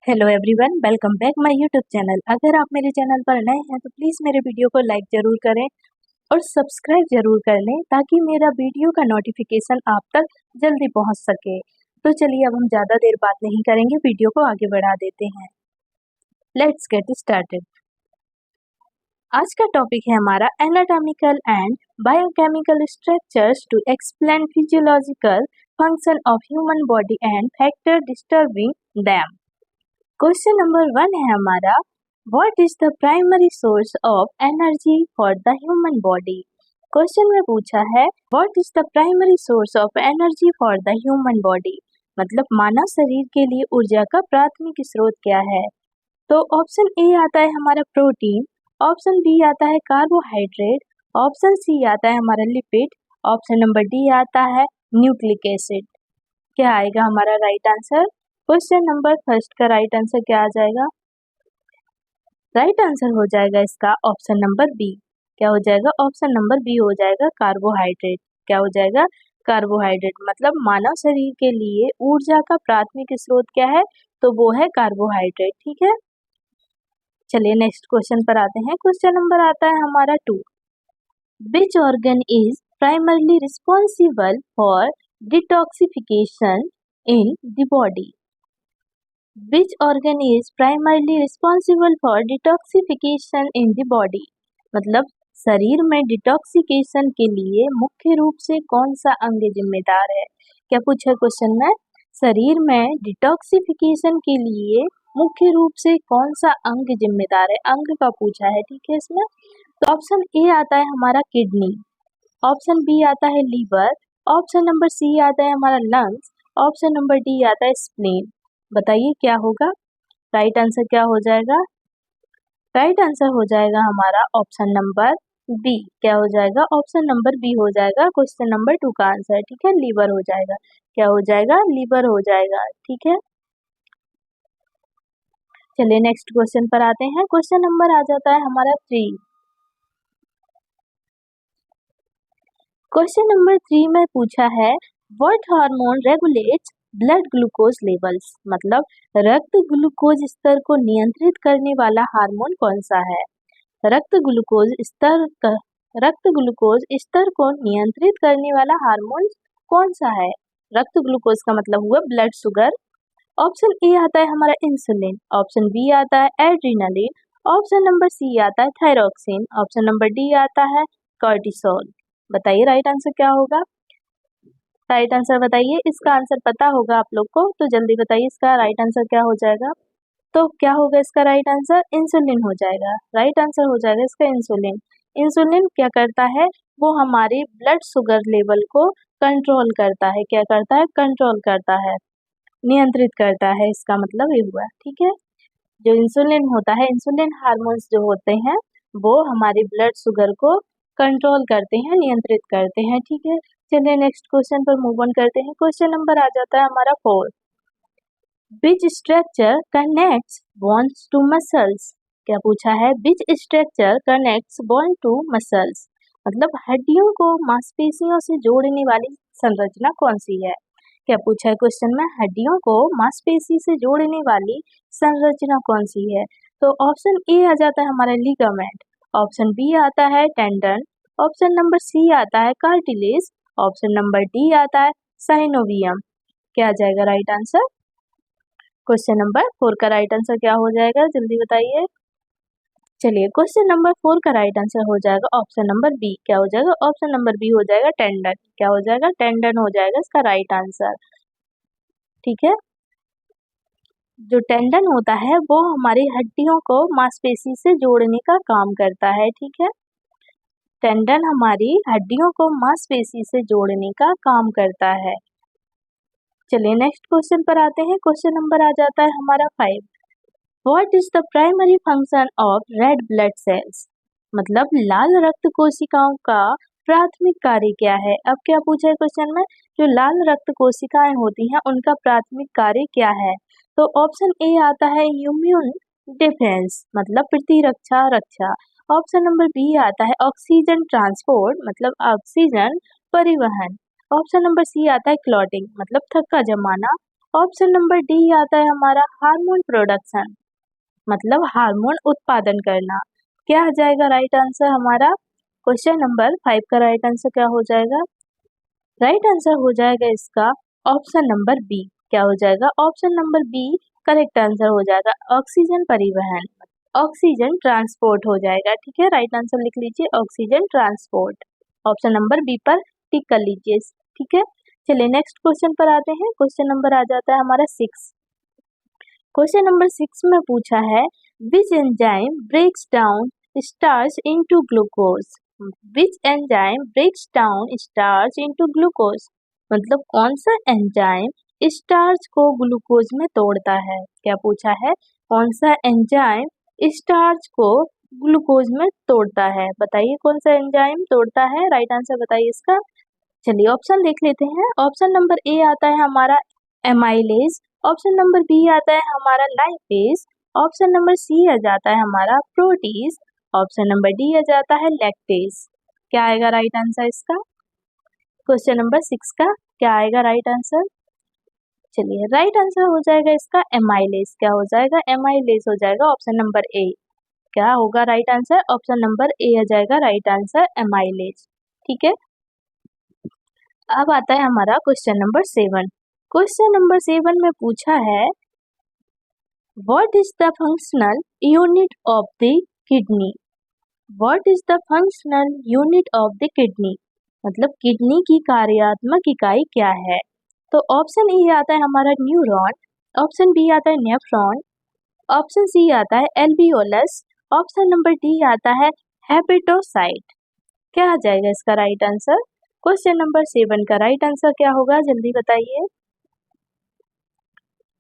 Hello everyone, welcome back my YouTube channel. अगर आप मेरे चैनल पर नए हैं तो प्लीज़ मेरे वीडियो को लाइक ज़रूर करें और सब्सक्राइब ज़रूर कर लें ताकि मेरा वीडियो का नोटिफिकेशन आप तक जल्दी पहुंच सके। तो चलिए अब हम ज़्यादा देर बात नहीं करेंगे, वीडियो को आगे बढ़ा देते हैं। Let's get started. आज का टॉपिक है हमारा anatomical and biochemical structures to explain physiological function of human body and factor disturbing them. Question number 1 है हमारा, what is the primary source of energy for the human body. Question में पूछा है what is the primary source of energy for the human body, मतलब मानव शरीर के लिए ऊर्जा का प्राथमिक स्रोत क्या है। तो ऑप्शन ए आता है हमारा प्रोटीन, ऑप्शन बी आता है कार्बोहाइड्रेट, ऑप्शन सी आता है हमारा लिपिड, ऑप्शन नंबर डी आता है न्यूक्लिक एसिड। क्या आएगा हमारा right answer. Question number first का राइट आंसर क्या आ जाएगा। राइट आंसर हो जाएगा इसका ऑप्शन नंबर बी। क्या हो जाएगा, ऑप्शन नंबर बी हो जाएगा कार्बोहाइड्रेट। क्या हो जाएगा, कार्बोहाइड्रेट, मतलब मानव शरीर के लिए ऊर्जा का प्राथमिक स्रोत क्या है, तो वो है कार्बोहाइड्रेट। ठीक है, चलिए नेक्स्ट क्वेश्चन पर आते हैं। क्वेश्चन नंबर आता है हमारा 2, which organ is primarily responsible for detoxification in the body. Which organ is primarily responsible for detoxification in the body? मतलब शरीर में डिटॉक्सिकेशन के लिए मुख्य रूप से कौन सा अंग जिम्मेदार है। क्या पूछा क्वेश्चन में, शरीर में डिटॉक्सिफिकेशन के लिए मुख्य रूप से कौन सा अंग जिम्मेदार है, अंग का पूछा है। ठीक है, इसमें तो ऑप्शन ए आता है हमारा किडनी, ऑप्शन बी आता है लीवर, ऑप्शन नंबर सी आता है हमारा लंग्स, ऑप्शन नंबर डी आता है स्प्लीन। बताइए क्या होगा, राइट आंसर क्या हो जाएगा। राइट आंसर हो जाएगा हमारा ऑप्शन नंबर बी। क्या हो जाएगा, ऑप्शन नंबर बी हो जाएगा क्वेश्चन नंबर 2 का आंसर। ठीक है, लीवर हो जाएगा। क्या हो जाएगा, लीवर हो जाएगा। ठीक है, चलिए नेक्स्ट क्वेश्चन पर आते हैं। क्वेश्चन नंबर आ जाता है हमारा 3। क्वेश्चन नंबर 3 में पूछा है what hormone regulates blood glucose levels, मतलब रक्त ग्लूकोज स्तर को नियंत्रित करने वाला हार्मोन कौन सा है। रक्त ग्लूकोज स्तर को नियंत्रित करने वाला हार्मोन कौन सा है। रक्त ग्लूकोज का मतलब हुआ ब्लड शुगर। ऑप्शन ए आता है हमारा इंसुलिन, ऑप्शन बी आता है एड्रिनलिन, ऑप्शन नंबर सी आता है थायरोक्सिन, ऑप्शन नंबर डी आता है कॉर्टिसोल। बताइए राइट आंसर क्या होगा। राइट आंसर बताइए, इसका आंसर पता होगा आप लोग को, तो जल्दी बताइए इसका राइट आंसर क्या हो जाएगा। तो क्या होगा इसका राइट आंसर, इंसुलिन हो जाएगा। राइट आंसर हो जाएगा इसका इंसुलिन। इंसुलिन क्या करता है, वो हमारे ब्लड शुगर लेवल को कंट्रोल करता है। क्या करता है, कंट्रोल करता है, नियंत्रित करता है, इसका मतलब ये हुआ। ठीक है, जो इंसुलिन होता है, इंसुलिन हार्मोन्स जो होते हैं वो हमारे ब्लड शुगर को कंट्रोल करते हैं, नियंत्रित करते हैं। ठीक है, चलिए नेक्स्ट क्वेश्चन पर मूव ऑन करते हैं। क्वेश्चन नंबर आ जाता है हमारा 4, which structure connects bones to muscles. क्या पूछा है, which structure connects bone to muscles, मतलब हड्डियों को मांसपेशियों से जोड़ने वाली संरचना कौन सी है। क्या पूछा है क्वेश्चन में, हड्डियों को मांसपेशी से जोड़ने वाली संरचना कौन सी है। तो ऑप्शन ए आ जाता है हमारा लिगामेंट, ऑप्शन बी आता है टेंडन, ऑप्शन नंबर सी आता है कार्टिलेज, ऑप्शन नंबर डी आता है साइनोवियम। क्या आ जाएगा राइट आंसर। क्वेश्चन नंबर 4 का राइट आंसर क्या हो जाएगा, जल्दी बताइए। चलिए क्वेश्चन नंबर 4 का राइट आंसर हो जाएगा ऑप्शन नंबर बी। क्या हो जाएगा, ऑप्शन नंबर बी हो जाएगा टेंडन। क्या हो जाएगा, टेंडन हो जाएगा इसका राइट आंसर। ठीक है, जो टेंडन होता है वो हमारी हड्डियों को मांसपेशी से जोड़ने का काम करता है। ठीक है, टेंडन हमारी हड्डियों को मांसपेशी से जोड़ने का काम करता है। चलिए नेक्स्ट क्वेश्चन पर आते हैं। क्वेश्चन नंबर आ जाता है हमारा 5, what is the primary function of red blood cells, मतलब लाल रक्त कोशिकाओं का प्राथमिक कार्य क्या है। अब क्या पूछा है क्वेश्चन में, जो लाल रक्त कोशिकाएं होती हैं उनका प्राथमिक कार्य क्या है। तो ऑप्शन ए आता है इम्यून डिफेंस, मतलब प्रतिरक्षा रक्षा, ऑप्शन नंबर बी आता है ऑक्सीजन ट्रांसपोर्ट, मतलब ऑक्सीजन परिवहन, ऑप्शन नंबर सी आता है क्लॉटिंग, मतलब थक्का जमाना, ऑप्शन नंबर डी आता है हमारा हार्मोन प्रोडक्शन, मतलब हार्मोन उत्पादन करना। क्या आ जाएगा राइट आंसर हमारा? क्वेश्चन नंबर 5 का राइट आंसर क्या हो जाएगा? राइट आंसर हो जाएगा इसका ऑप्शन नंबर बी। क्या हो जाएगा? Option number B correct answer हो जाएगा, ऑक्सीजन परिवहन, ऑक्सीजन ट्रांसपोर्ट हो जाएगा। ठीक है, राइट आंसर लिख लीजिए oxygen transport. Option number B पर टिक कर लीजिए। ठीक है, चलिए नेक्स्ट क्वेश्चन पर आते हैं। क्वेश्चन नंबर आ जाता है हमारा 6। क्वेश्चन नंबर 6 में पूछा है which enzyme breaks down starch into glucose. Which enzyme breaks down starch into glucose, मतलब कौन सा एंजाइम स्टार्च को ग्लूकोज में तोड़ता है। क्या पूछा है? कौन सा एंजाइम स्टार्च को ग्लूकोज में तोड़ता है? बताइए कौन सा एंजाइम तोड़ता है, राइट आंसर बताइए इसका। चलिए ऑप्शन देख लेते हैं। ऑप्शन नंबर ए आता है हमारा एमाइलेज, ऑप्शन नंबर बी आता है हमारा लाइपेज, ऑप्शन नंबर सी आ जाता है हमारा प्रोटीज, ऑप्शन नंबर डी आ जाता है लैक्टेज। क्या आएगा राइट आंसर इसका? क्वेश्चन नंबर 6 का क्या आएगा राइट आंसर? चलिए राइट आंसर हो जाएगा इसका एमाइलेज। क्या हो जाएगा? एमाइलेज हो जाएगा, ऑप्शन नंबर ए। क्या होगा right answer? Option number A आ जाएगा राइट आंसर, एमाइलेज। ठीक है, अब आता है हमारा क्वेश्चन नंबर 7। क्वेश्चन नंबर 7 में पूछा है what is the functional unit of the kidney. What is the functional unit of the kidney, मतलब किडनी की कार्यात्मक इकाई क्या है? तो ऑप्शन ए आता है हमारा न्यूरॉन, ऑप्शन बी आता है नेफ्रॉन, ऑप्शन सी आता है एल्वियोलस, ऑप्शन नंबर डी आता है हेपेटोसाइट। क्या आ जाएगा इसका राइट आंसर? क्वेश्चन नंबर 7 का राइट आंसर क्या होगा, जल्दी बताइए।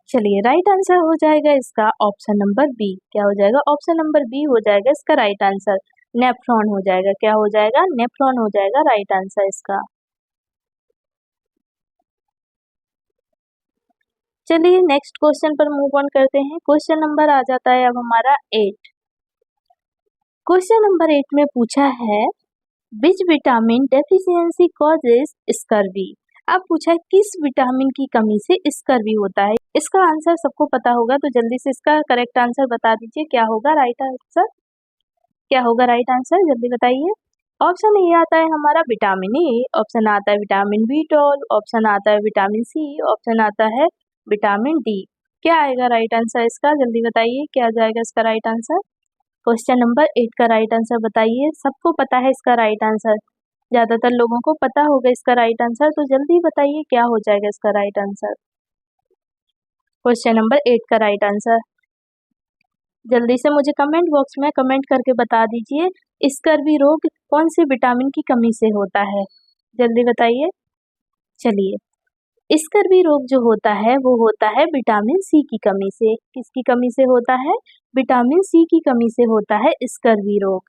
चलिए राइट आंसर हो जाएगा इसका ऑप्शन नंबर बी। क्या हो जाएगा? ऑप्शन नंबर बी हो जाएगा इसका राइट आंसर, नेफ्रॉन हो जाएगा। क्या हो जाएगा? नेफ्रॉन हो जाएगा राइट आंसर इसका। चलिए नेक्स्ट क्वेश्चन पर मूव ऑन करते हैं। क्वेश्चन नंबर आ जाता है अब हमारा 8। क्वेश्चन नंबर 8 में पूछा है which vitamin deficiency causes scurvy. अब पूछा है किस विटामिन की कमी से स्कर्वी होता है। इसका आंसर सबको पता होगा, तो जल्दी से इसका करेक्ट आंसर बता दीजिए। क्या होगा राइट आंसर? क्या होगा राइट आंसर, जल्दी बताइए। ऑप्शन ए आता है हमारा विटामिन ए, ऑप्शन आता है विटामिन B12, ऑप्शन आता है विटामिन सी, ऑप्शन आता है विटामिन डी। क्या आएगा राइट आंसर इसका, जल्दी बताइए। क्या जाएगा इसका राइट आंसर? क्वेश्चन नंबर 8 का राइट आंसर बताइए। सबको पता है इसका राइट आंसर, ज्यादातर लोगों को पता होगा इसका राइट आंसर, तो जल्दी बताइए क्या हो जाएगा इसका राइट आंसर। क्वेश्चन नंबर 8 का राइट आंसर जल्दी से मुझे कमेंट बॉक्स में कमेंट करके बता दीजिए। स्कर्वी रोग कौन से विटामिन की कमी से होता है, जल्दी बताइए। चलिए स्कर्वी रोग जो होता है वो होता है विटामिन सी की कमी से। किसकी कमी से होता है? विटामिन सी की कमी से होता है स्कर्वी रोग।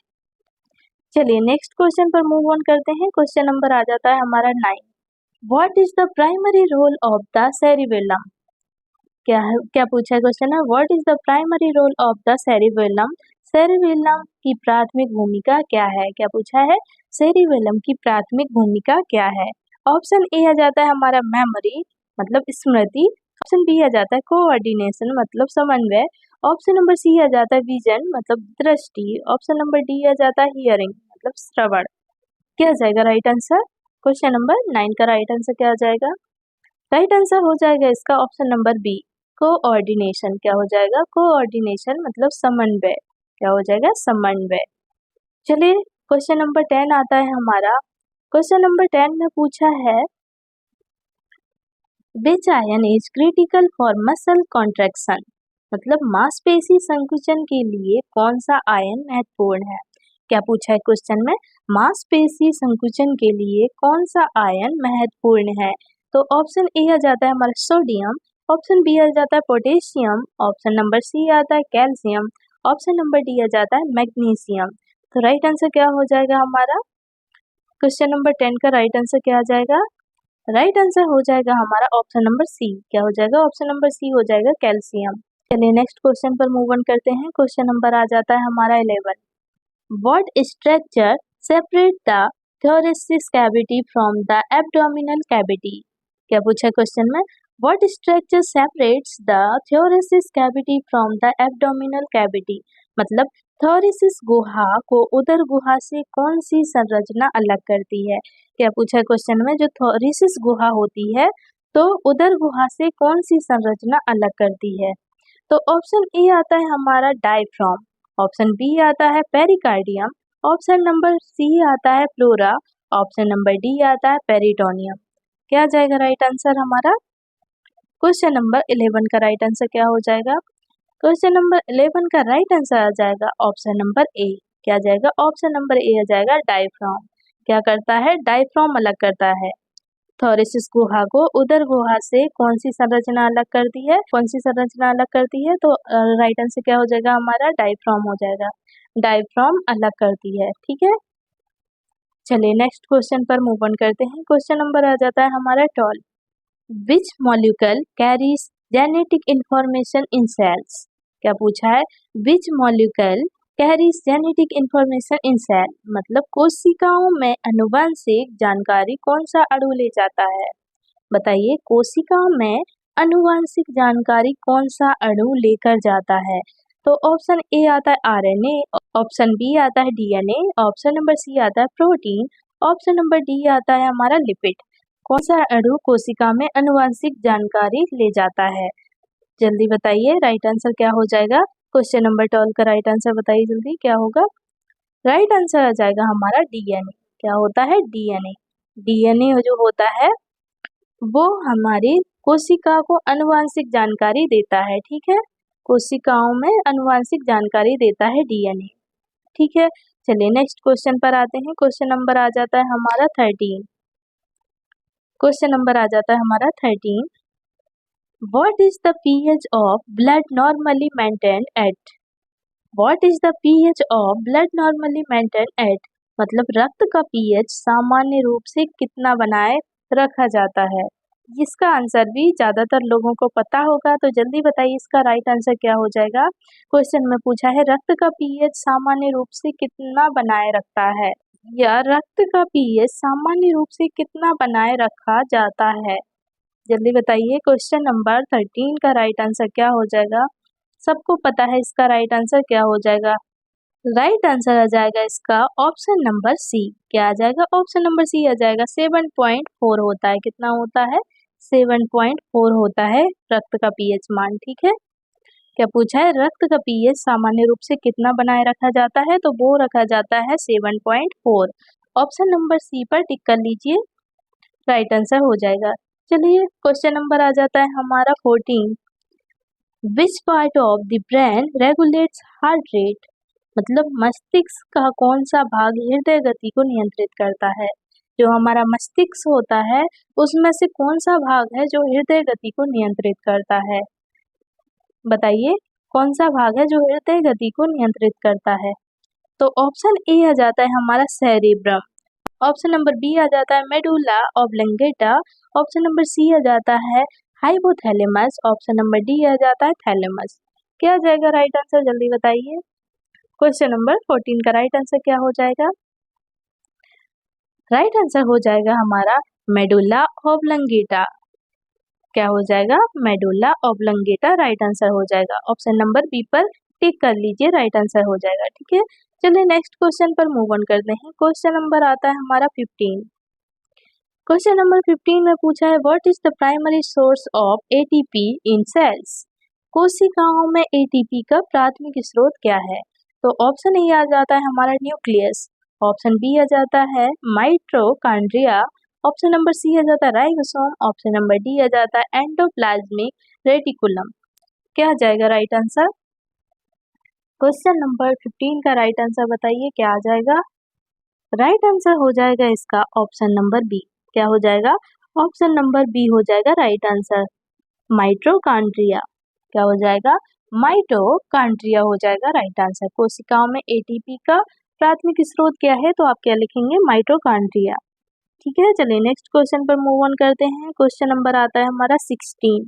चलिए नेक्स्ट क्वेश्चन पर मूव ऑन करते हैं। क्वेश्चन नंबर आ जाता है हमारा 9। What is the primary role of the cerebellum. क्या पूछा है क्वेश्चन है, what is the primary role of the cerebellum. Cerebellum की प्राथमिक भूमिका क्या है? क्या पूछा है? सेरिबेलम की प्राथमिक भूमिका क्या है? ऑप्शन ए आ जाता है हमारा मेमोरी, मतलब स्मृति, ऑप्शन बी आ जाता है कोऑर्डिनेशन, मतलब समन्वय, ऑप्शन नंबर सी आ जाता है विजन, मतलब दृष्टि, ऑप्शन नंबर डी आ जाता है हियरिंग, मतलब श्रवण। क्या आ जाएगा राइट आंसर? क्वेश्चन नंबर 9 का राइट आंसर क्या आ जाएगा? राइट आंसर हो जाएगा इसका ऑप्शन नंबर बी, कोऑर्डिनेशन। क्या हो जाएगा? कोऑर्डिनेशन मतलब समन्वय। क्या हो जाएगा? समन्वय। चलिए क्वेश्चन नंबर 10 आता है हमारा। क्वेश्चन नंबर 10 में पूछा है विच ion is critical for muscle contraction, मतलब मांसपेशी संकुचन के लिए कौन सा आयन महत्वपूर्ण है। क्या पूछा है क्वेश्चन में? मांसपेशी संकुचन के लिए कौन सा आयन महत्वपूर्ण है। तो ऑप्शन ए आ जाता है हमारा सोडियम, ऑप्शन बी आ जाता है पोटेशियम, ऑप्शन नंबर सी आता है कैल्शियम, ऑप्शन नंबर डी आ जाता है मैग्नीशियम। तो राइट आंसर क्या हो जाएगा हमारा? क्वेश्चन नंबर 10 का राइट आंसर क्या आ जाएगा? राइट आंसर हो जाएगा हमारा ऑप्शन नंबर सी। क्या हो जाएगा? ऑप्शन नंबर सी हो जाएगा कैल्शियम। चलिए नेक्स्ट क्वेश्चन पर मूव ऑन करते हैं। क्वेश्चन नंबर आ जाता है हमारा 11। What structure separate the thoracic cavity from the abdominal cavity. क्या पूछा है क्वेश्चन में? What structure separates the thoracic cavity from the abdominal cavity? मतलब थोरिसिस गुहा को उदर गुहा से कौन सी संरचना अलग करती है? क्या पूछा है क्वेश्चन में, जो थोरिसिस गुहा होती है तो उदर गुहा से कौन सी संरचना अलग करती है? तो ऑप्शन ए आता है हमारा डायफ्राम, ऑप्शन बी आता है पेरिकार्डियम, ऑप्शन नंबर सी आता है प्लोरा, ऑप्शन नंबर डी आता है पेरिटोनियम। क्या आ जाएगा राइट आंसर हमारा? क्वेश्चन नंबर 11 का राइट आंसर क्या हो जाएगा? क्वेश्चन नंबर 11 का राइट आंसर आ जाएगा ऑप्शन नंबर ए। क्या आ जाएगा? ऑप्शन नंबर ए आ जाएगा डायफ्राम। क्या करता है? डायफ्राम अलग करता है। थोरिसिस गुहा को उदर गुहा से कौन सी संरचना अलग करती है? कौन सी संरचना अलग करती है? तो राइट आंसर क्या हो जाएगा हमारा? डायफ्राम हो जाएगा। डायफ्राम अलग करती है। ठीक है, चलिए नेक्स्ट क्वेश्चन पर मूव ऑन करते हैं। क्वेश्चन नंबर आ जाता है हमारा 12। Which molecule carries genetic information in cells? क्या पूछा है? Which molecule carries genetic information in cell? मतलब कोशिकाओं में आनुवंशिक जानकारी कौन सा अणु ले जाता है? बताइए, कोशिकाओं में आनुवंशिक जानकारी कौन सा अणु लेकर जाता है? तो ऑप्शन ए आता है आरएनए, ऑप्शन बी आता है डीएनए, ऑप्शन नंबर सी आता है प्रोटीन, ऑप्शन नंबर डी आता है हमारा लिपिड। कौन सा अणु कोशिका में आनुवंशिक जानकारी ले जाता है? जल्दी बताइए, राइट आंसर क्या हो जाएगा? क्वेश्चन नंबर 12 का राइट आंसर बताइए जल्दी, क्या होगा? राइट आंसर आ जाएगा हमारा डीएनए। क्या होता है? डीएनए। डीएनए जो होता है वो हमारी कोशिका को आनुवंशिक जानकारी देता है। ठीक है, कोशिकाओं में आनुवंशिक जानकारी देता है डीएनए। ठीक है, चलिए नेक्स्ट क्वेश्चन पर आते हैं। क्वेश्चन नंबर आ जाता है हमारा 13। क्वेश्चन नंबर आ जाता है हमारा 13। What is the pH of blood normally maintained at? What is the pH of blood normally maintained at? मतलब रक्त का pH सामान्य रूप से कितना बनाए रखा जाता है? इसका आंसर भी ज्यादातर लोगों को पता होगा, तो जल्दी बताइए इसका राइट आंसर क्या हो जाएगा? क्वेश्चन में पूछा है रक्त का pH सामान्य रूप से कितना बनाए रखता है, या रक्त का pH सामान्य रूप से कितना बनाए रखा जाता है? जल्दी बताइए, क्वेश्चन नंबर 13 का राइट आंसर क्या हो जाएगा? सबको पता है इसका राइट आंसर क्या हो जाएगा? राइट आंसर आ जाएगा इसका ऑप्शन नंबर सी। क्या आ जाएगा? ऑप्शन नंबर सी आ जाएगा। 7.4 होता है। कितना होता है? 7.4 होता है रक्त का पीएच मान। ठीक है, क्या पूछा है? रक्त का पीएच सामान्य रूप से कितना बनाए रखा जाता है? तो वो रखा जाता है 7.4। ऑप्शन नंबर सी पर टिक कर लीजिए, राइट आंसर हो जाएगा। चलिए क्वेश्चन नंबर आ जाता है हमारा 14। विच part of the brain regulates heart rate? मतलब मस्तिष्क का कौन सा भाग हृदय गति को नियंत्रित करता है? जो हमारा मस्तिष्क होता है उसमें से कौन सा भाग है जो हृदय गति को नियंत्रित करता है? बताइए, कौन सा भाग है जो हृदय गति को नियंत्रित करता है? तो ऑप्शन ए आ जाता है हमारा सेरेब्रम, ऑप्शन नंबर बी आ जाता है medulla oblongata, option number C आ जाता है हाइपोथैलेमस, ऑप्शन नंबर डी आ जाता है थैलेमस। क्या आ जाएगा राइट आंसर? जल्दी बताइए। क्वेश्चन नंबर 14 का राइट आंसर क्या हो जाएगा? राइट आंसर हो जाएगा हमारा मेडुला ऑब्लंगेटा। क्या हो जाएगा? मेडुला ऑब्लंगेटा राइट आंसर हो जाएगा। ऑप्शन नंबर बी पर टिक कर लीजिए, राइट आंसर हो जाएगा। ठीक है, चलिए नेक्स्ट क्वेश्चन पर मूव ऑन करते हैं। क्वेश्चन नंबर आता है हमारा 15। क्वेश्चन नंबर 15 में पूछा है what is the primary source of ATP in cells? कोशिकाओं में एटीपी का प्राथमिक स्रोत क्या है? तो ऑप्शन ए आ जाता है हमारा न्यूक्लियस, ऑप्शन बी आ जाता है माइटोकॉन्ड्रिया, ऑप्शन नंबर सी आ जाता है राइबोसोम, ऑप्शन नंबर डी आ जाता है एंडोप्लाज्मिक रेटिकुलम। क्या आ जाएगा राइट आंसर? क्वेश्चन नंबर 15 का राइट आंसर बताइए, क्या आ जाएगा? राइट आंसर हो जाएगा इसका ऑप्शन नंबर बी। क्या हो जाएगा? ऑप्शन नंबर बी हो जाएगा राइट आंसर, माइटोकॉन्ड्रिया। क्या हो जाएगा? माइटोकॉन्ड्रिया हो जाएगा राइट आंसर। कोशिकाओं में एटीपी का प्राथमिक स्रोत क्या है? तो आप क्या लिखेंगे? माइटोकॉन्ड्रिया। ठीक है, चलिए नेक्स्ट क्वेश्चन पर मूव ऑन करते हैं। क्वेश्चन नंबर आता है हमारा 16।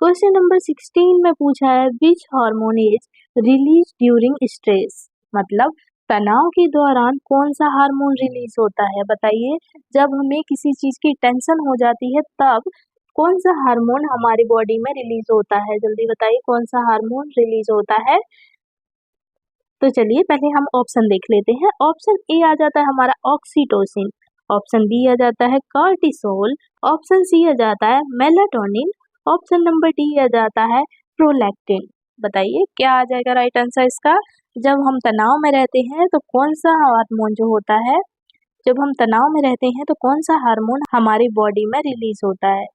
क्वेश्चन नंबर 16 में पूछा है which hormone is release during stress? मतलब तनाव के दौरान कौन सा हार्मोन रिलीज होता है? बताइए, जब हमें किसी चीज की टेंशन हो जाती है तब कौन सा हार्मोन हमारी बॉडी में रिलीज होता है, जल्दी बताइए कौन सा हार्मोन रिलीज होता है। तो चलिए पहले हम ऑप्शन देख लेते हैं। ऑप्शन ए आ जाता है हमारा ऑक्सीटोसिन, ऑप्शन बी आ जाता है कॉर्टिसोल, ऑप्शन सी आ जाता है मेलाटोनिन, ऑप्शन नंबर डी आ जाता है प्रोलैक्टिन। बताइए क्या आ जाएगा राइट आंसर इसका। जब हम तनाव में रहते हैं तो कौन सा हार्मोन जो होता है, जब हम तनाव में रहते हैं तो कौन सा हार्मोन हमारी बॉडी में रिलीज होता है।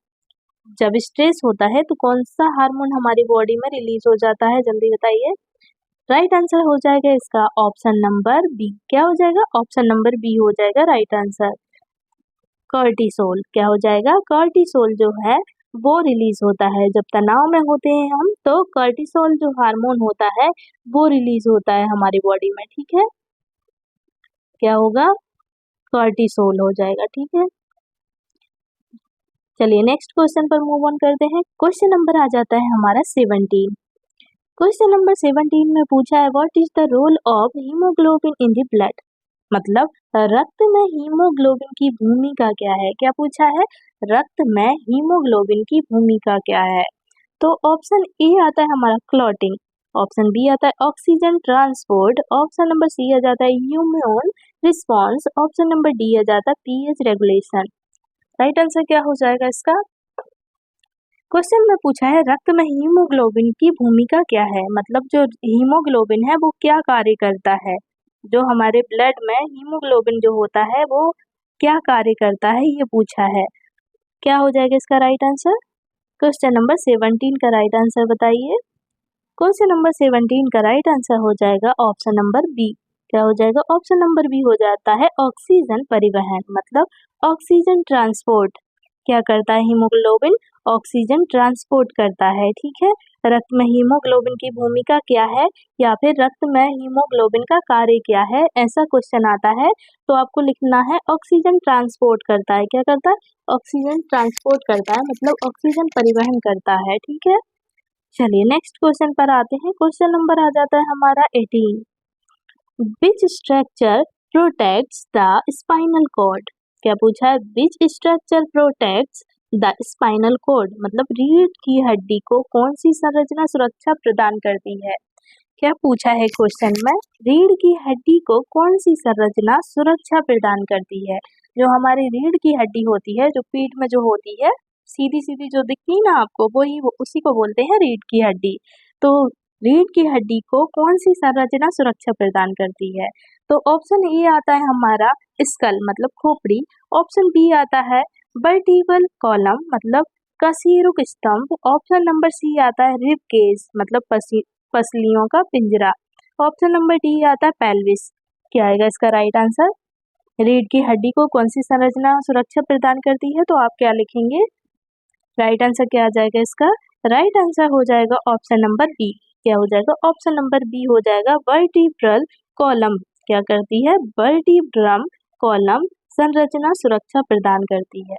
जब स्ट्रेस होता है तो कौन सा हार्मोन हमारी बॉडी में रिलीज हो जाता है, जल्दी बताइए। राइट आंसर हो जाएगा इसका ऑप्शन नंबर बी। क्या हो जाएगा, ऑप्शन नंबर बी हो जाएगा राइट आंसर। कॉर्टिसोल क्या हो जाएगा, कॉर्टिसोल जो है वो रिलीज होता है जब तनाव में होते हैं हम, तो कॉर्टिसोल जो हार्मोन होता है वो रिलीज होता है हमारी बॉडी में, ठीक है। क्या होगा, कॉर्टिसोल हो जाएगा, ठीक है। चलिए नेक्स्ट क्वेश्चन पर मूव ऑन करते हैं। क्वेश्चन नंबर आ जाता है हमारा 17। क्वेश्चन नंबर 17 में पूछा है what is the role of haemoglobin in the blood, मतलब रक्त में हीमोग्लोबिन की भूमिका क्या है। क्या पूछा है, रक्त में हीमोग्लोबिन की भूमिका क्या है। तो ऑप्शन ए आता है हमारा क्लॉटिंग, ऑप्शन बी आता है oxygen transport, option number C आ जाता है immune response, option number D आ जाता है पीएच रेगुलेशन। राइट आंसर क्या हो जाएगा इसका। क्वेश्चन में पूछा है रक्त में हीमोग्लोबिन की भूमिका क्या है, मतलब जो हीमोग्लोबिन है वो क्या कार्य करता है, जो हमारे ब्लड में हीमोग्लोबिन जो होता है वो क्या कार्य करता है, ये पूछा है। क्या हो जाएगा इसका राइट आंसर। क्वेश्चन नंबर 17 का राइट आंसर बताइए। क्वेश्चन नंबर 17 का राइट आंसर हो जाएगा ऑप्शन नंबर बी। क्या हो जाएगा, ऑप्शन नंबर बी हो जाता है ऑक्सीजन परिवहन, मतलब ऑक्सीजन ट्रांसपोर्ट। क्या करता है हीमोग्लोबिन, ऑक्सीजन ट्रांसपोर्ट करता है, ठीक है। रक्त में हीमोग्लोबिन की भूमिका क्या है, या फिर रक्त में हीमोग्लोबिन का कार्य क्या है, ऐसा क्वेश्चन आता है तो आपको लिखना है ऑक्सीजन ट्रांसपोर्ट करता है। क्या करता है, ऑक्सीजन ट्रांसपोर्ट करता है, मतलब ऑक्सीजन परिवहन करता है, ठीक है। चलिए नेक्स्ट क्वेश्चन पर आते हैं। क्वेश्चन नंबर आ जाता है हमारा 18। Which structure protects the spinal cord. क्या पूछा है, which structure protects the spinal cord, मतलब रीढ़ की हड्डी को कौन सी संरचना सुरक्षा प्रदान करती है। क्या पूछा है क्वेश्चन में, रीढ़ की हड्डी को कौन सी संरचना सुरक्षा प्रदान करती है। जो हमारी रीढ़ की हड्डी होती है, जो पीठ में जो होती है सीधी सीधी जो दिखती है ना आपको, उसी को बोलते हैं रीढ़ की हड्डी। तो रीढ़ की हड्डी को कौन सी संरचना सुरक्षा प्रदान करती है। तो ऑप्शन ए आता है हमारा स्कल, मतलब खोपड़ी, ऑप्शन बी आता है वर्टिब्रल कॉलम, मतलब कशेरुक स्तंभ, ऑप्शन नंबर सी आता है रिब केज, मतलब पसलियों का पिंजरा, ऑप्शन नंबर डी आता है पेल्विस। क्या आएगा इसका राइट आंसर। रीढ़ की हड्डी को कौन सी संरचना सुरक्षा प्रदान करती है, तो आप क्या लिखेंगे, राइट आंसर क्या आ जाएगा इसका। राइट आंसर हो जाएगा ऑप्शन नंबर बी। क्या हो जाएगा, ऑप्शन नंबर बी हो जाएगा वर्टिब्रल कॉलम। क्या करती है, वर्टिब्रम कॉलम संरचना सुरक्षा प्रदान करती है।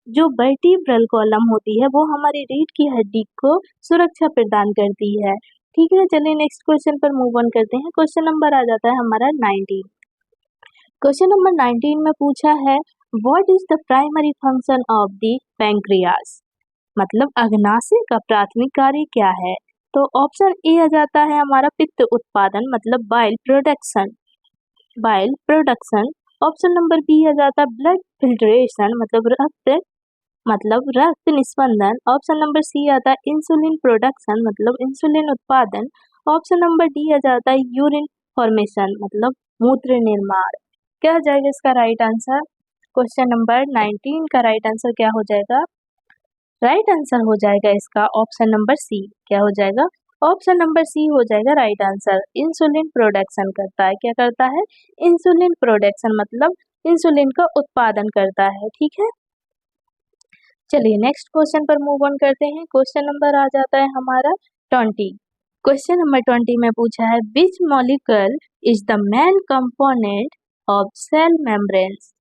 जो वर्टिब्रल कॉलम होती है वो हमारी रीढ़ की हड्डी को सुरक्षा प्रदान करती है, ठीक है। चलिए नेक्स्ट क्वेश्चन पर मूव ऑन करते हैं। क्वेश्चन नंबर आ जाता है हमारा 19। क्वेश्चन नंबर 19 में पूछा है what is the primary function of the pancreas, मतलब अग्नाशय का प्राथमिक कार्य क्या है। तो ऑप्शन ए आ जाता है हमारा पित्त उत्पादन, मतलब bile production, bile production, option number B आ जाता है ब्लड फिल्ट्रेशन, मतलब रक्त निस्पंदन, ऑप्शन नंबर सी आता है इंसुलिन प्रोडक्शन, मतलब इंसुलिन उत्पादन, ऑप्शन नंबर डी आ जाता है यूरिन फॉर्मेशन, मतलब मूत्र निर्माण। क्या हो जाएगा इसका राइट आंसर। क्वेश्चन नंबर 19 का राइट आंसर क्या हो जाएगा, राइट आंसर हो जाएगा इसका ऑप्शन नंबर सी। क्या हो जाएगा, ऑप्शन नंबर सी हो जाएगा राइट आंसर। इंसुलिन प्रोडक्शन करता है, क्या करता है, इंसुलिन प्रोडक्शन, मतलब इंसुलिन का उत्पादन करता है, ठीक है। चलिए नेक्स्ट क्वेश्चन पर मूव ऑन करते हैं। क्वेश्चन नंबर आ जाता है हमारा 20। क्वेश्चन नंबर 20 में पूछा है which molecule is the main component of cell membranes,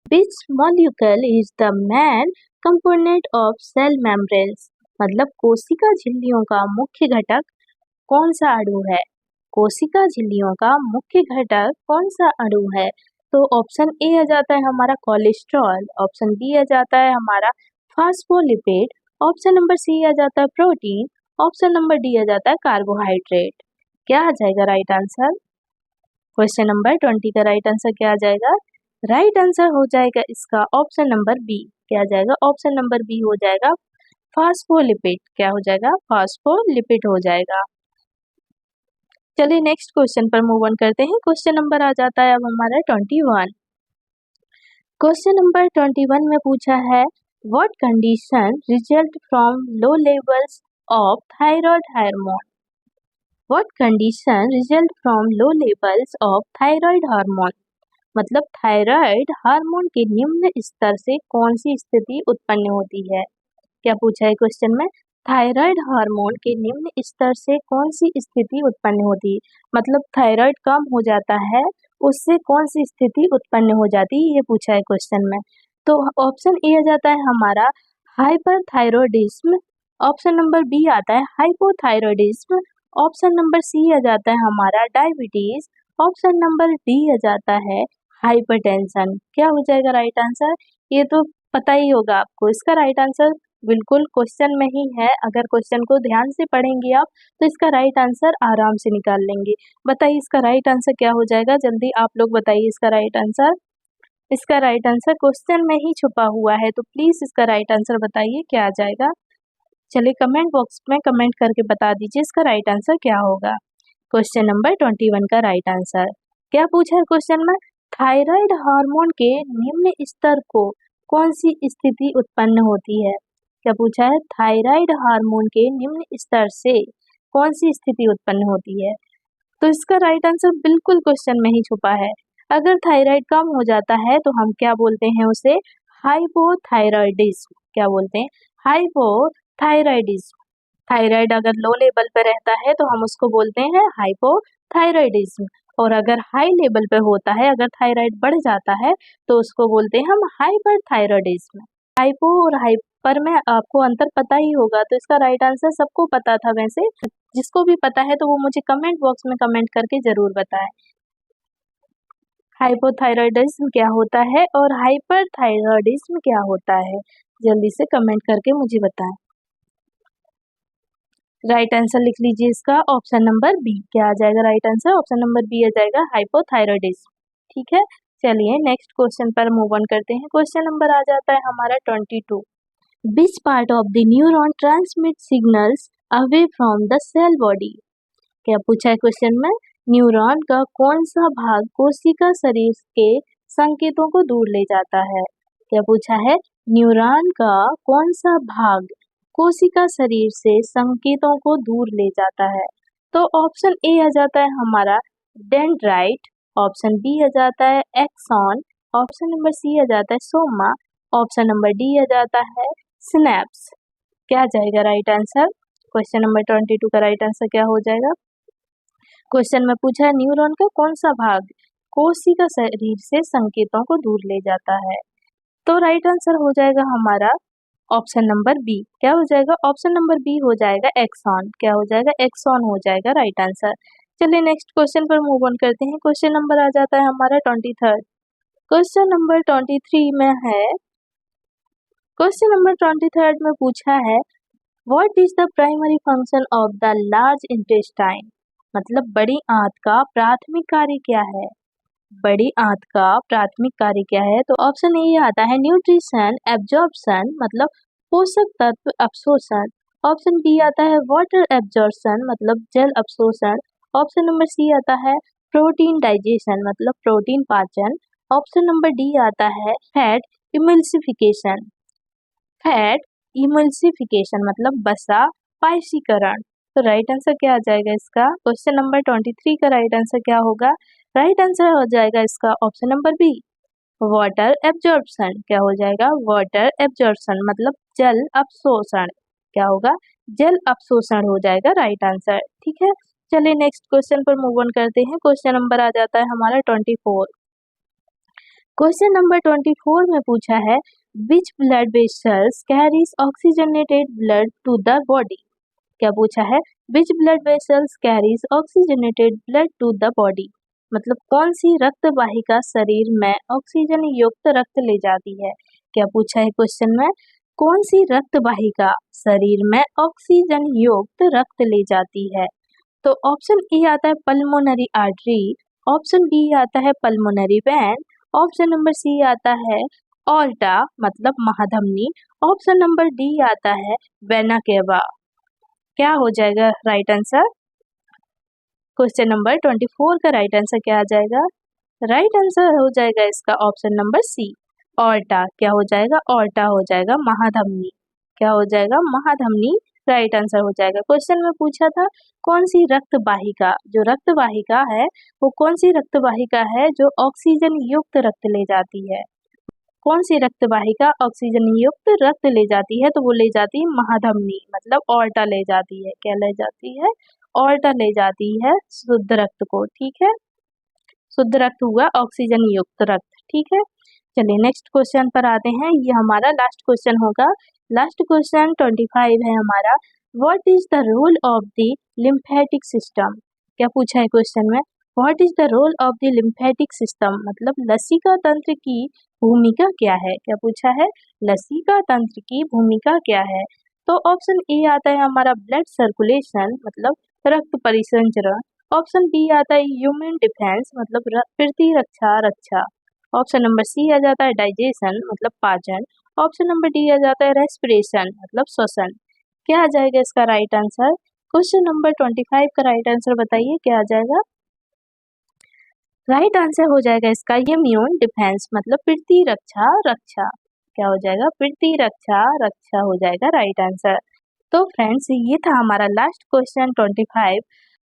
which molecule is the main component of cell membranes, मतलब कोशिका झिल्लियों का मुख्य घटक कौन सा अणु है। कोशिका झिल्लियों का मुख्य घटक कौन सा अणु है। तो ऑप्शन ए आ जाता है हमारा कोलेस्ट्रॉल, ऑप्शन बी आ जाता है हमारा फास्फोलिपिड, ऑप्शन नंबर सी आ जाता है प्रोटीन, ऑप्शन नंबर डी आ जाता है कार्बोहाइड्रेट। क्या आ जाएगा राइट आंसर? क्वेश्चन नंबर 20 का राइट आंसर क्या आ जाएगा? राइट आंसर हो जाएगा इसका ऑप्शन नंबर बी। क्या आ जाएगा? ऑप्शन नंबर बी हो जाएगा फास्फोलिपिड। क्या हो जाएगा? फास्फोलिपिड हो जाएगा। चलिए नेक्स्ट क्वेश्चन पर मूव ऑन करते हैं। क्वेश्चन नंबर आ जाता है अब हमारा 21। क्वेश्चन नंबर 21 में पूछा है what condition result from low levels of thyroid hormone. What condition result from low levels of thyroid hormone, मतलब थायराइड हार्मोन के निम्न स्तर से कौन सी स्थिति उत्पन्न होती है। क्या पूछा है क्वेश्चन में? थायराइड हार्मोन के निम्न स्तर से कौन सी स्थिति उत्पन्न होती है, मतलब थायराइड कम हो जाता है उससे कौन सी स्थिति उत्पन्न हो जाती है, ये पूछा है क्वेश्चन में। तो ऑप्शन ए आ जाता है हमारा हाइपरथायरॉयडिज्म, ऑप्शन नंबर बी आता है हाइपोथायरॉयडिज्म, ऑप्शन नंबर सी आ जाता है हमारा डायबिटीज, ऑप्शन नंबर डी आ जाता है हाइपरटेंशन। क्या हो जाएगा राइट आंसर? ये तो पता ही होगा आपको। इसका राइट आंसर बिल्कुल क्वेश्चन में ही है। अगर क्वेश्चन को ध्यान से पढ़ेंगे आप तो इसका राइट आंसर आराम से निकाल लेंगे। बताइए इसका राइट आंसर क्या हो जाएगा? जल्दी आप लोग बताइए इसका राइट आंसर। इसका राइट आंसर क्वेश्चन में ही छुपा हुआ है, तो प्लीज इसका राइट आंसर बताइए क्या आ जाएगा। चलिए कमेंट बॉक्स में कमेंट करके बता दीजिए इसका राइट आंसर क्या होगा। क्वेश्चन नंबर 21 का राइट आंसर क्या पूछा है क्वेश्चन में? थायराइड हार्मोन के निम्न स्तर को कौन सी स्थिति उत्पन्न होती है। क्या पूछा है? थायराइड हार्मोन के निम्न स्तर से कौन सी स्थिति उत्पन्न होती है। तो इसका राइट आंसर बिल्कुल क्वेश्चन में ही छुपा है। अगर थायराइड कम हो जाता है तो हम क्या बोलते हैं उसे? हाइपोथायरॉयडिज्म। क्या बोलते हैं? हाइपोथायरॉयडिज्म। थायराइड अगर लो लेवल पे रहता है तो हम उसको बोलते हैं हाइपोथायरॉयडिज्म, और अगर हाई लेवल पे होता है, अगर थायराइड बढ़ जाता है तो उसको बोलते हैं हम हाइपरथायरॉयडिज्म। हाइपो और हाइपर में आपको अंतर पता ही होगा, तो इसका राइट आंसर सबको पता था वैसे। जिसको भी पता है तो वो मुझे कमेंट बॉक्स में कमेंट करके जरूर बताएं हाइपोथायरॉयडिज्म क्या होता है और हाइपरथायरॉयडिज्म क्या होता है। जल्दी से कमेंट करके मुझे बताएं। राइट आंसर लिख लीजिए इसका ऑप्शन नंबर बी। क्या आ जाएगा right answer? Option number B आ जाएगा हाइपोथायरॉयडिज्म। ठीक है, चलिए नेक्स्ट क्वेश्चन पर मूव ऑन करते हैं। क्वेश्चन नंबर आ जाता है हमारा 22। Which part of the neuron transmit signals away from the cell body. क्या पूछा है क्वेश्चन में? न्यूरॉन का कौन सा भाग कोशिका शरीर के संकेतों को दूर ले जाता है। क्या पूछा है? न्यूरॉन का कौन सा भाग कोशिका शरीर से संकेतों को दूर ले जाता है। तो ऑप्शन ए आ जाता है हमारा डेंड्राइट, ऑप्शन बी आ जाता है एक्सॉन, ऑप्शन नंबर सी आ जाता है सोमा, ऑप्शन नंबर डी आ जाता है सिनेप्स। क्या जाएगा राइट आंसर? क्वेश्चन नंबर 22 का राइट आंसर क्या हो जाएगा? क्वेश्चन में पूछा है न्यूरॉन का कौन सा भाग कोशिका शरीर से संकेतों को दूर ले जाता है। तो राइट आंसर हो जाएगा हमारा ऑप्शन नंबर बी। क्या हो जाएगा? ऑप्शन नंबर बी हो जाएगा एक्सॉन। क्या हो जाएगा? एक्सॉन हो जाएगा राइट आंसर। चलिए नेक्स्ट क्वेश्चन पर मूव ऑन करते हैं। क्वेश्चन नंबर आ जाता है हमारा 23। क्वेश्चन नंबर 23 में है, क्वेश्चन नंबर 23 में पूछा है what is the primary function of the large intestine, मतलब बड़ी आंत का प्राथमिक कार्य क्या है। बड़ी आंत का प्राथमिक कार्य क्या है? तो ऑप्शन ए आता है न्यूट्रिशन एब्जॉर्प्शन, मतलब पोषक तत्व अवशोषण, ऑप्शन बी आता है वाटर एब्जॉर्प्शन, मतलब जल अवशोषण, ऑप्शन नंबर सी आता है प्रोटीन डाइजेशन, मतलब प्रोटीन पाचन, ऑप्शन नंबर डी आता है फैट इमल्सिफिकेशन, फैट इमल्सिफिकेशन मतलब वसा पायसीकरण। तो राइट आंसर क्या आ जाएगा इसका? क्वेश्चन नंबर 23 का राइट आंसर क्या होगा? राइट आंसर हो जाएगा इसका option number B water absorption. क्या हो जाएगा? वाटर एब्जॉर्प्शन मतलब जल अवशोषण। क्या होगा? जल अवशोषण हो जाएगा राइट आंसर। ठीक है, चलिए नेक्स्ट क्वेश्चन पर मूव ऑन करते हैं। क्वेश्चन नंबर आ जाता है हमारा 24। क्वेश्चन नंबर 24 में पूछा है which blood vessels carries oxygenated blood to the body. क्या पूछा है? Which blood vessels carries oxygenated blood to the body, मतलब कौन सी रक्त वाहिका शरीर में ऑक्सीजन युक्त रक्त ले जाती है। क्या पूछा है क्वेश्चन में? कौन सी रक्त वाहिका शरीर में ऑक्सीजन युक्त रक्त ले जाती है? तो ऑप्शन ए आता है पल्मोनरी आर्टरी, ऑप्शन बी आता है pulmonary vein, option number C आता है ऑल्टा मतलब महाधमनी, ऑप्शन नंबर डी आता है वेना केवा। क्या हो जाएगा राइट आंसर? क्वेश्चन नंबर 24 का राइट आंसर क्या आ जाएगा? राइट आंसर हो जाएगा इसका ऑप्शन नंबर सी ऑल्टा। क्या हो जाएगा? ऑल्टा हो जाएगा महाधमनी। क्या हो जाएगा? महाधमनी राइट आंसर हो जाएगा। क्वेश्चन में पूछा था कौन सी रक्त वाहिका, जो रक्त वाहिका है वो कौन सी रक्त वाहिका है जो ऑक्सीजन युक्त रक्त ले जाती है? कौन सी रक्त वाहिका ऑक्सीजन युक्त रक्त ले जाती है? तो वो ले जाती है महाधमनी मतलब ऑल्टा ले जाती है। क्या ले जाती है? ऑल्टा ले जाती है शुद्ध रक्त को। ठीक है, शुद्ध रक्त हुआ ऑक्सीजन युक्त रक्त। ठीक है, चलिए नेक्स्ट क्वेश्चन पर आते हैं। ये हमारा लास्ट क्वेश्चन होगा। लास्ट क्वेश्चन 25 है हमारा। What is the role of the lymphatic system? क्या पूछा है क्वेश्चन में? What is the role of the lymphatic system मतलब लसिका तंत्र की भूमिका क्या है? क्या पूछा है? लसिका तंत्र की भूमिका क्या है? तो ऑप्शन ए आता है हमारा ब्लड सर्कुलेशन मतलब रक्त परिसंचरण, ऑप्शन बी आता है ह्यूमन डिफेंस मतलब प्रतिरक्षा रक्षा, ऑप्शन नंबर सी आ जाता है डाइजेशन मतलब पाचन, ऑप्शन नंबर डी आ जाता है रेस्पिरेशन मतलब श्वसन। क्या आ जाएगा इसका राइट आंसर? क्वेश्चन नंबर 25 का राइट आंसर बताइए क्या आ जाएगा? राइट आंसर हो जाएगा इसका इम्यून डिफेंस मतलब प्रतिरक्षा रक्षा। क्या हो जाएगा? प्रतिरक्षा रक्षा हो जाएगा राइट आंसर। तो फ्रेंड्स ये था हमारा लास्ट क्वेश्चन 25।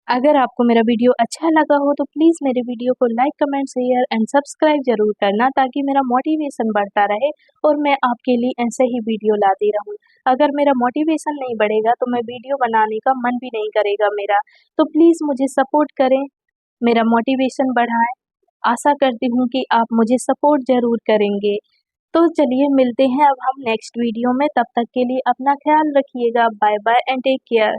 अगर आपको मेरा वीडियो अच्छा लगा हो तो प्लीज़ मेरे वीडियो को like comment share and subscribe जरूर करना ताकि मेरा मोटिवेशन बढ़ता रहे और मैं आपके लिए ऐसे ही वीडियो लाती रहूं। अगर मेरा मोटिवेशन नहीं बढ़ेगा तो मैं वीडियो बनाने का मन भी नहीं करेगा मेरा। तो प्लीज़ मुझे सपोर्ट करें, मेरा मोटिवेशन बढ़ाएं। आशा करती हूँ कि आप मुझे सपोर्ट ज़रूर करेंगे। तो चलिए मिलते हैं अब हम नेक्स्ट वीडियो में। तब तक के लिए अपना ख्याल रखिएगा। Bye bye and take care.